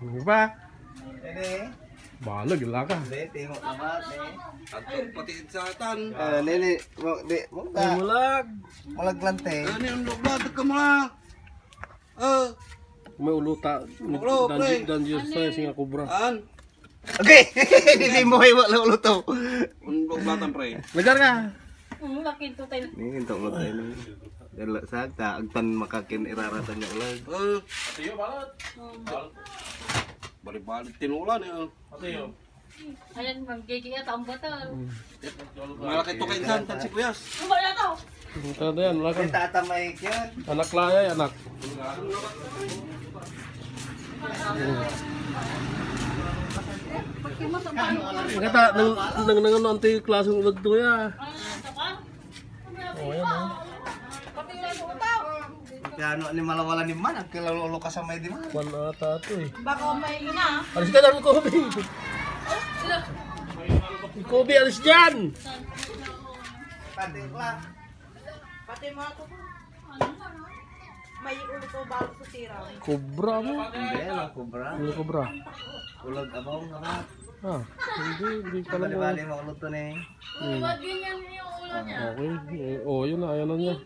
Ano ba? Lili. Bahala, gila ka. Lili, tingok naman. Atong pati sa atan. Lili, di, Ay, mulag. malaglante. Ano yung lugbat ka mo na? May uluta. Ulo, pre. Dangerous tayo, singa kubra. An? Okay, hindi mo kayo wala ulo to. Ang lugbatan pre. Lagar ka. Lakin to tayo. Ini untuk ulo tayo ni. Dala sagta, agtan makakin iraratan niya ulag. Atiyo balat. Balik-balik tinulan eh. Atiyo. Ayan, mag-gigi at ang batal. Malaki to kayo tan si Kuyas. Ano na to? Ito na yan, wala ka. Tatamay yun. Anak layay, anak. Kata, nang anti-klaseng ulag to ya. Oh, yan oh. Kano ni malawala ni man, kilalo ka sa may di man. Kwan ata ito eh. Baka may ina. Alis ka na, Kobe. Kobe, alis dyan. Pati lang. Pati mga to po. May ulo to bago sa tira. Kubra mo. Hindi lang kubra. Ano kubra? Ulag abaw nga. Ah, hindi pala mo. Bali-bali mo ulo to ni. Huwag ganyan yung ulo niya. Okay. Oh, yun na, ayan na niya.